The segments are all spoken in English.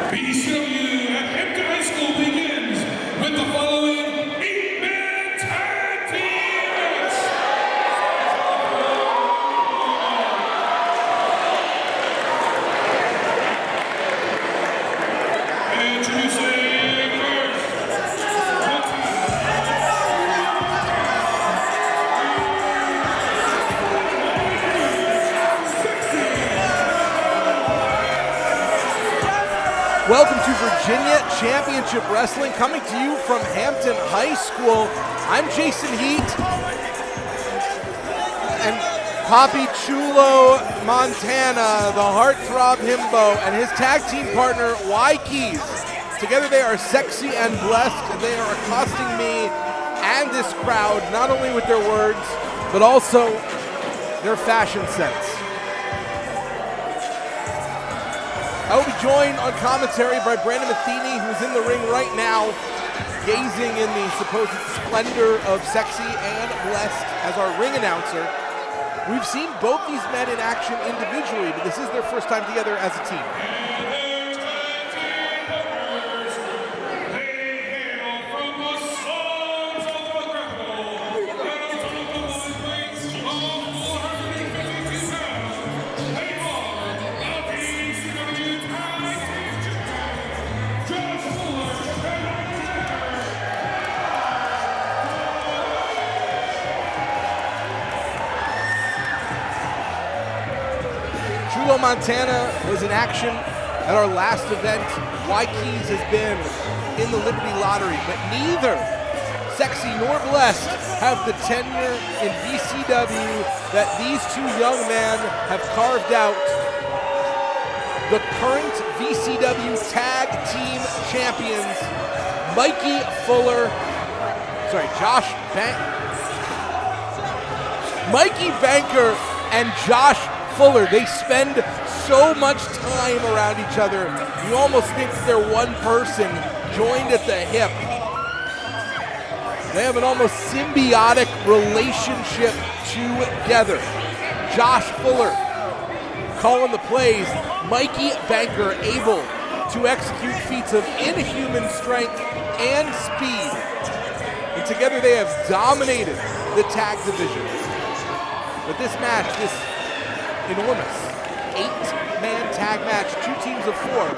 BCW at Hampton High School begins with the following 8-man tag teams. Introducing Welcome to Virginia Championship Wrestling, coming to you from Hampton High School. I'm Jason Heat, and Papi Chulo Montana, the Heartthrob Himbo, and his tag team partner, Y-Keys. Together they are sexy and blessed, and they are accosting me and this crowd, not only with their words, but also their fashion sense. I will be joined on commentary by Brandon Metheny, who's in the ring right now, gazing in the supposed splendor of sexy and blessed as our ring announcer. We've seen both these men in action individually, but this is their first time together as a team. Chulo Montana was in action at our last event. Y-Keys has been in the Liberty Lottery, but neither Sexy nor Blessed have the tenure in VCW that these two young men have carved out. The current VCW Tag Team Champions, Mikey Banker and Josh Fuller. They spend so much time around each other, you almost think that they're one person joined at the hip. They have an almost symbiotic relationship together. Josh Fuller calling the plays, Mikey Banker able to execute feats of inhuman strength and speed. And together they have dominated the tag division. But this match, this enormous 8-man tag match, 2 teams of 4,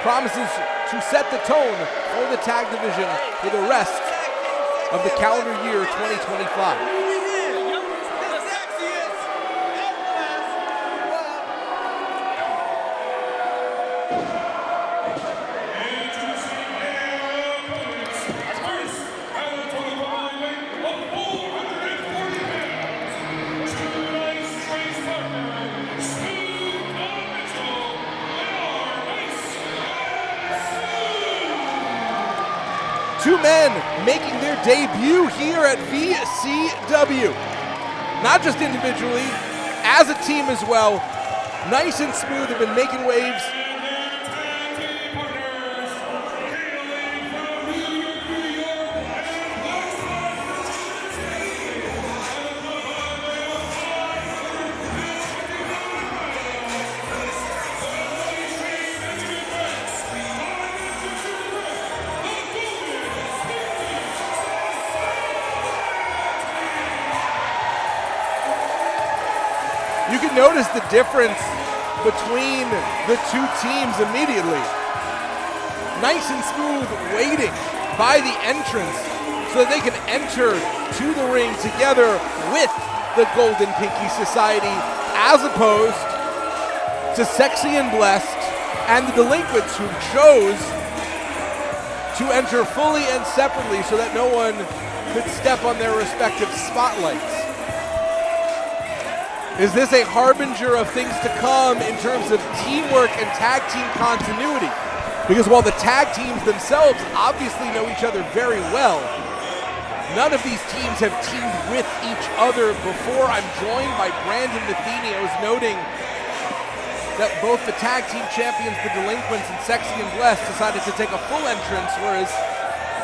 promises to set the tone for the tag division for the rest of the calendar year 2025. Two men making their debut here at VCW. Not just individually, as a team as well. Nice and smooth, have been making waves. You can notice the difference between the two teams immediately. Nice and smooth waiting by the entrance so that they can enter to the ring together with the Golden Pinky Society, as opposed to Sexy and Blessed and the Delinquents, who chose to enter fully and separately so that no one could step on their respective spotlights. Is this a harbinger of things to come in terms of teamwork and tag team continuity? Because while the tag teams themselves obviously know each other very well, none of these teams have teamed with each other before. I'm joined by Brandon Metheny. I was noting that both the tag team champions, the Delinquents and Sexy and Blessed, decided to take a full entrance, whereas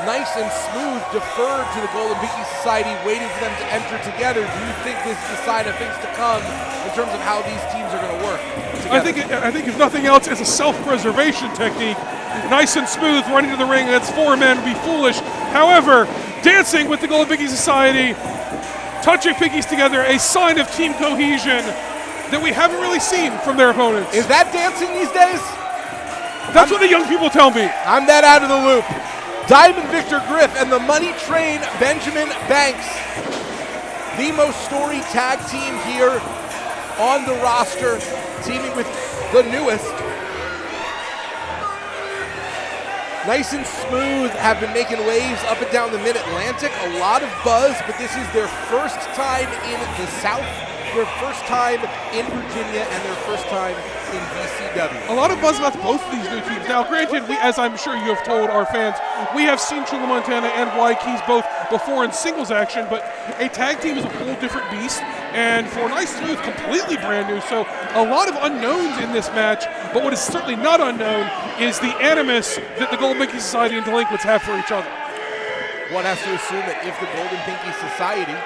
Nice and Smooth deferred to the Golden Pinky Society, waiting for them to enter together. Do you think this is a sign of things to come in terms of how these teams are going to work? together. I think if nothing else, it's a self-preservation technique. Nice and smooth, running to the ring against four men would be foolish. However, dancing with the Golden Pinky Society, touching pinkies together, a sign of team cohesion that we haven't really seen from their opponents. Is that dancing these days? That's what the young people tell me. I'm that out of the loop. Diamond Victor Griff and the Money Train Benjamin Banks, the most storied tag team here on the roster, teaming with the newest. Nice and smooth, have been making waves up and down the Mid-Atlantic. A lot of buzz, but this is their first time in the South, their first time in Virginia, and their first time in VCW. A lot of buzz about both of these new teams. Now, granted, as I'm sure you have told our fans, we have seen Chula Montana and Y-Keys both before in singles action, but a tag team is a whole different beast, and for Nice Smooth, completely brand new. So a lot of unknowns in this match, but what is certainly not unknown is the animus that the Golden Pinky Society and Delinquents have for each other. One has to assume that if the Golden Pinky Society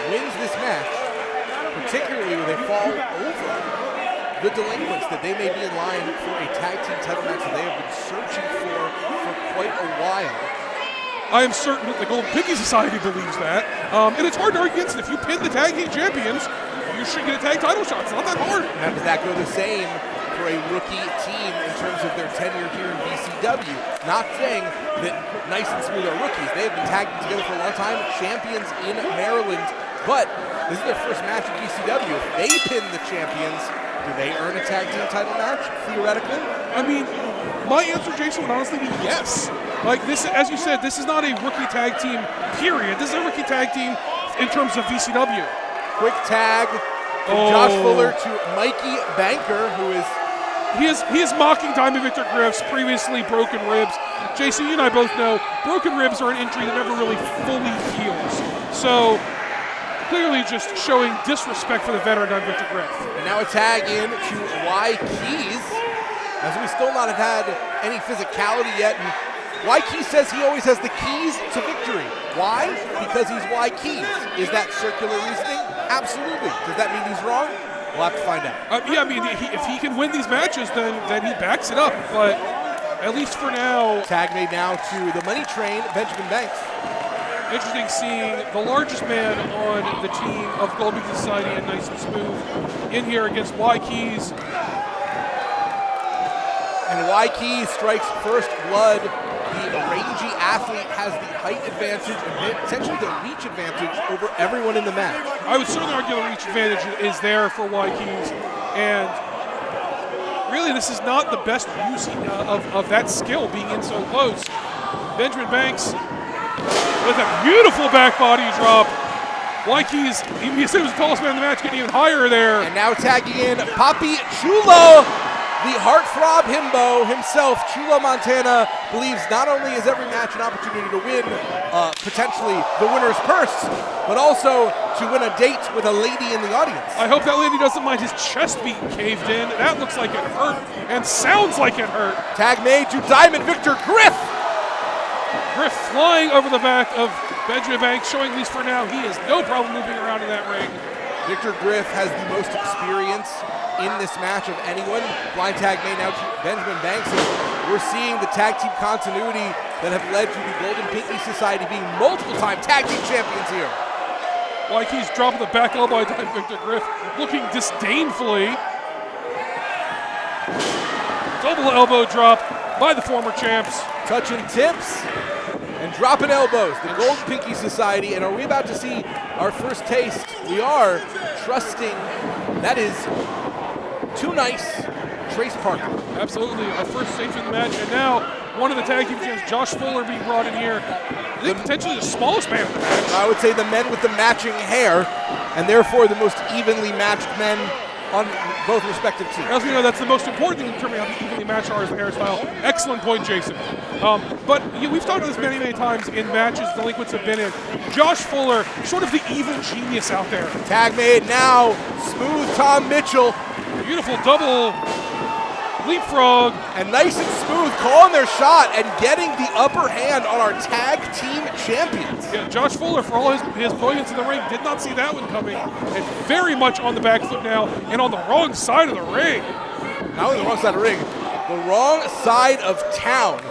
wins this match, particularly when they fall over the Delinquents, that they may be in line for a tag team title match that they have been searching for quite a while. I am certain that the Golden Pinky Society believes that, and it's hard to argue against it. If you pin the tag team champions, you should get a tag title shot. It's not that hard. Now, does that go the same for a rookie team in terms of their tenure here in VCW? Not saying that Nice and Smooth are rookies. They have been tagged together for a long time, champions in Maryland, but this is their first match in VCW. If they pin the champions, do they earn a tag team title match, theoretically? I mean, my answer, Jason, would honestly be yes. Like this, as you said, this is not a rookie tag team, period. This is a rookie tag team in terms of VCW. Quick tag from Josh Fuller to Mikey Banker, who is... He is mocking Diamond Victor Griff's previously broken ribs. Jason, you and I both know broken ribs are an injury that never really fully heals. So, clearly just showing disrespect for the veteran Diamond Victor Griff. And now a tag in to Y-Keys, as we still not have had any physicality yet. And Y-Keys says he always has the keys to victory. Why? Because he's Y-Keys. Is that circular reasoning? Absolutely. Does that mean he's wrong? We'll have to find out. Yeah, I mean, if he can win these matches, then he backs it up. But at least for now. Tag made now to the Money Train, Benjamin Banks. Interesting seeing the largest man on the team of Golden Pinky Society and Nice and Smooth in here against Y-Keys. And Y-Keys strikes first blood. The rangy athlete has the height advantage and potentially the reach advantage over everyone in the match. I would certainly argue the reach advantage is there for Y-Keys, and really this is not the best use of that skill, being in so close. Benjamin Banks with a beautiful back body drop. Y-Keys, he said he was the tallest man in the match, getting even higher there. And now tagging in Papi Chulo. The heartthrob himbo himself, Chula Montana, believes not only is every match an opportunity to win potentially the winner's purse, but also to win a date with a lady in the audience. I hope that lady doesn't mind his chest being caved in. That looks like it hurt and sounds like it hurt. Tag made to Diamond Victor Griff. Griff flying over the back of Benjamin Banks, showing at least for now he has no problem moving around in that ring. Victor Griff has the most experience in this match of anyone. Blind tag made now to Benjamin Banks, and we're seeing the tag team continuity that have led to the Golden Pinky Society being multiple-time tag team champions here. Y-Keys dropping the back elbow by Victor Griff, looking disdainfully. Double elbow drop by the former champs. Touching tips and dropping elbows. The Golden Pinky Society, and are we about to see our first taste? We are trusting. That is Too Nice, Trace Parker. Absolutely, our first taste in the match, and now one of the tag team champs, Josh Fuller, being brought in here. I think potentially the smallest man in the match. I would say the men with the matching hair, and therefore the most evenly matched men on both respective teams. As we know, that's the most important thing in determining how the evenly matched are is the hairstyle. Excellent point, Jason. But we've talked about this many, many times in matches Delinquents have been in. Josh Fuller, sort of the evil genius out there. Tag made now, Smooth Tom Mitchell. Beautiful double leapfrog. And Nice and Smooth calling their shot and getting the upper hand on our tag team champions. Yeah, Josh Fuller, for all his brilliance in the ring, did not see that one coming. And very much on the back foot now and on the wrong side of the ring. not only the wrong side of the ring, the wrong side of town.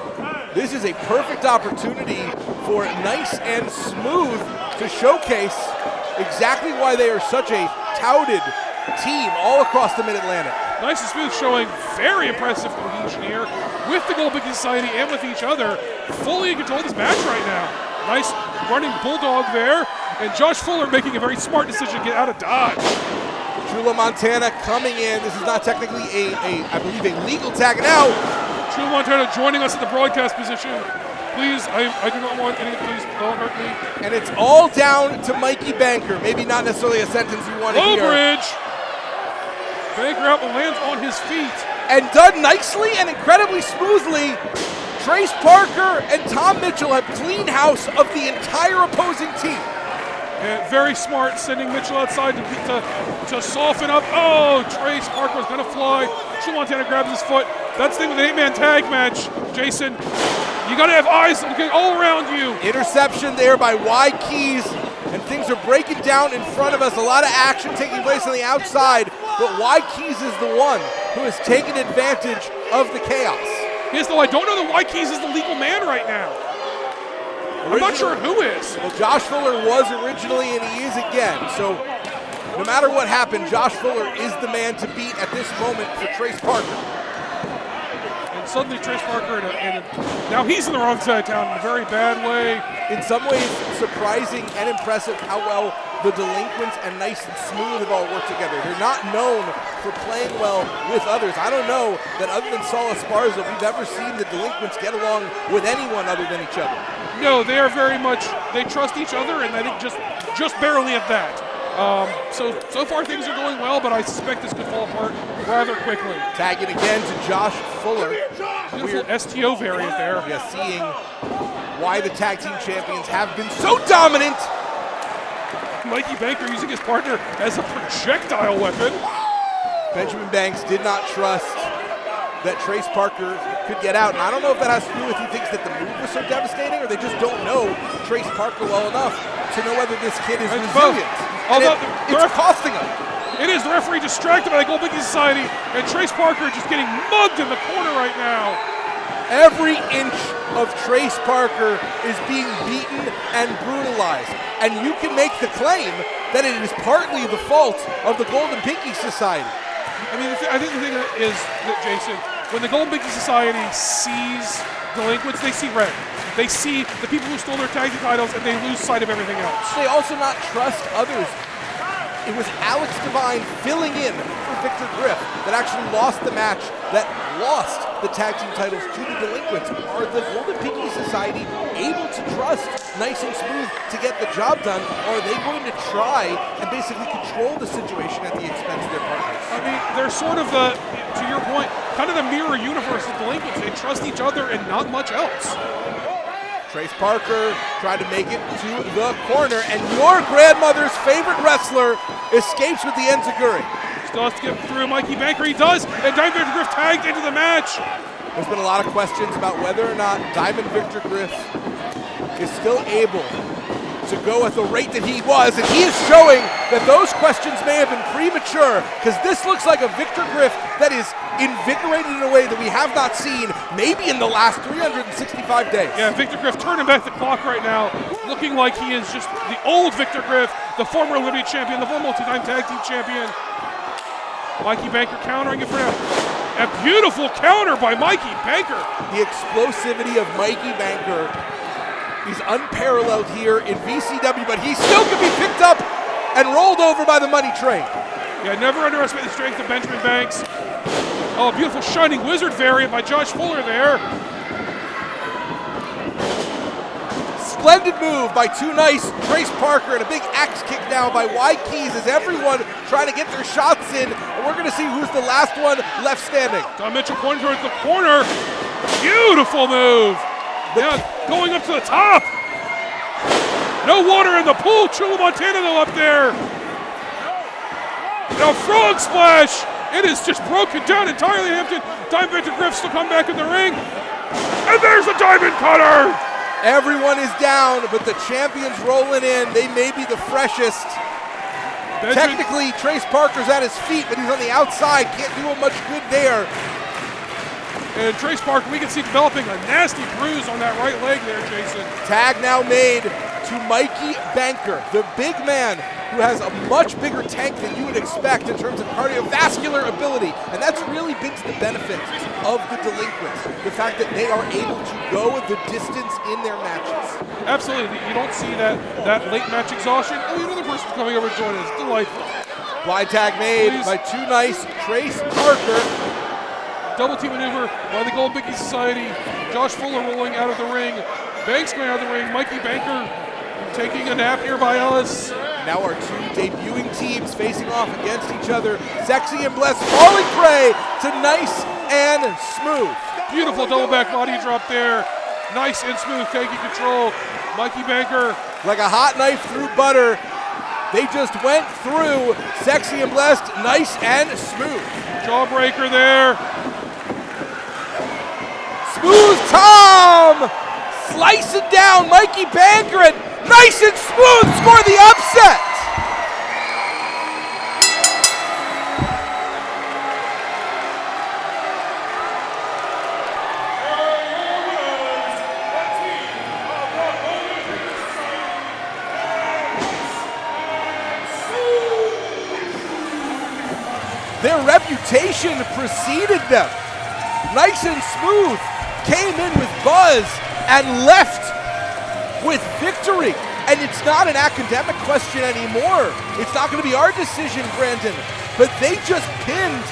This is a perfect opportunity for Nice and Smooth to showcase exactly why they are such a touted team all across the Mid-Atlantic. Nice and Smooth showing very impressive cohesion here with the Gold Big Society and with each other, fully in control of this match right now. Nice running bulldog there, and Josh Fuller making a very smart decision to get out of dodge. Chula Montana coming in. This is not technically I believe, a legal tag. Now, Chula Montana joining us at the broadcast position. Please, I do not want anything, please don't hurt me. and it's all down to Mikey Banker. Maybe not necessarily a sentence you want to Low hear. bridge. Banker out and lands on his feet. And done nicely and incredibly smoothly. Trace Parker and Tom Mitchell have clean house of the entire opposing team. And very smart, sending Mitchell outside to soften up. Oh, Trace Parker was gonna fly. Chula Montana grabs his foot. That's the thing with an 8-man tag match, Jason. You gotta have eyes looking all around you. Interception there by Y Keys, and things are breaking down in front of us. A lot of action taking place on the outside, but Y Keys is the one who has taken advantage of the chaos. Yes, though I don't know that Y Keys is the legal man right now. I'm not sure who is. Well, Josh Fuller was originally, and he is again. So no matter what happened, Josh Fuller is the man to beat at this moment for Trace Parker. And suddenly Trace Parker, now he's in the wrong side of town in a very bad way. In some ways, surprising and impressive how well the Delinquents and Nice and Smooth have all worked together. They're not known for playing well with others. I don't know that other than Saul Esparza, we've ever seen the Delinquents get along with anyone other than each other. No, they are very much, they trust each other, and I think just barely at that. So far things are going well, but I suspect this could fall apart rather quickly. Tagging again to Josh Fuller. Beautiful STO variant there. Yeah, seeing why the tag team champions have been so dominant. Mikey Banker using his partner as a projectile weapon. Benjamin Banks did not trust that Trace Parker could get out. And I don't know if that has to do with he thinks that the move was so devastating, or they just don't know Trace Parker well enough to know whether this kid is resilient. Although it's costing him. It is the referee distracted by the Gold Big Society, and Trace Parker just getting mugged in the corner right now. Every inch of Trace Parker is being beaten and brutalized. And you can make the claim that it is partly the fault of the Golden Pinky Society. I mean, I think the thing is that, Jason, when the Golden Pinky Society sees Delinquents, they see red. They see the people who stole their tag team titles, and they lose sight of everything else. They also not trust others. It was Alex Devine filling in for Victor Griff that actually lost the match, that lost the tag team titles to the Delinquents. Are the Golden Pinky Society able to trust Nice and Smooth to get the job done, or are they going to try and basically control the situation at the expense of their partners? I mean, they're sort of the, to your point, kind of the mirror universe of Delinquents. They trust each other and not much else. Trace Parker tried to make it to the corner, and your grandmother's favorite wrestler escapes with the enziguri. Still has to get through Mikey Banker. He does, and Diamond Victor Griff tagged into the match. There's been a lot of questions about whether or not Diamond Victor Griff is still able to go at the rate that he was, and he is showing that those questions may have been premature, because this looks like a Victor Griff that is invigorated in a way that we have not seen maybe in the last 365 days. Yeah, Victor Griff turning back the clock right now, looking like he is just the old Victor Griff, the former Liberty champion, the former multi-time tag team champion. Mikey Banker countering it for him. A beautiful counter by Mikey Banker. The explosivity of Mikey Banker. He's unparalleled here in VCW, but he still can be picked up and rolled over by the money train. Yeah, never underestimate the strength of Benjamin Banks. Oh, a beautiful Shining Wizard variant by Josh Fuller there. Splendid move by Too Nice, Trace Parker, and a big axe kick now by Y Keys as everyone trying to get their shots in. And we're going to see who's the last one left standing. Don Mitchell pointing towards the corner. Beautiful move. Yeah, going up to the top. No water in the pool. Chula Montana though up there. Now frog splash. It is just broken down entirely. Hampton. Diamond Victor Griff still come back in the ring. And there's the Diamond Cutter. Everyone is down, but the champions rolling in. They may be the freshest. Technically, Trace Parker's at his feet, but he's on the outside. Can't do him much good there. And Trace Parker, we can see developing a nasty bruise on that right leg there, Jason. Tag now made to Mikey Banker, the big man who has a much bigger tank than you would expect in terms of cardiovascular ability. And that's really been to the benefit of the Delinquents. The fact that they are able to go the distance in their matches. Absolutely. You don't see that late match exhaustion. Oh, another person coming over to join us. Delightful. Blind tag made by Too Nice, Trace Parker. Double team maneuver by the Gold Biggie Society. Josh Fuller rolling out of the ring. Banks going out of the ring. Mikey Banker taking a nap here by us. Now our two debuting teams facing off against each other. Sexy and Blessed falling prey to Nice and Smooth. Beautiful double back body drop there. Nice and Smooth taking control. Mikey Banker. Like a hot knife through butter. They just went through Sexy and Blessed, Nice and Smooth. Jawbreaker there. Smooth Tom! Slice it down, Mikey Banker, and Nice and Smooth score the upset! Their reputation preceded them. Nice and Smooth came in with buzz and left with victory. And it's not an academic question anymore. It's not going to be our decision, Brandon. But they just pinned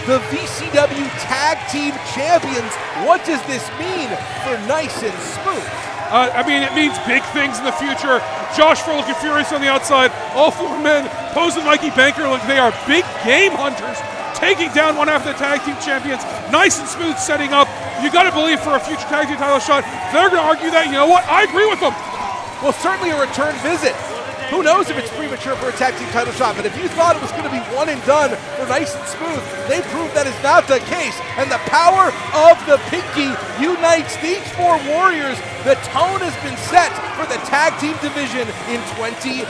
the VCW Tag Team Champions. What does this mean for Nice and Smooth? It means big things in the future. Josh Fuller looking furious on the outside. All four men posing Mikey Banker like they are big game hunters, taking down one half of the Tag Team Champions. Nice and Smooth setting up. You got to believe for a future Tag Team title shot, they're going to argue that, you know what, I agree with them. Well, certainly a return visit. Who knows if it's premature for a Tag Team title shot, but if you thought it was going to be one and done for Nice and Smooth, they proved that is not the case. And the power of the Pinky unites these four warriors. The tone has been set for the Tag Team division in 2025.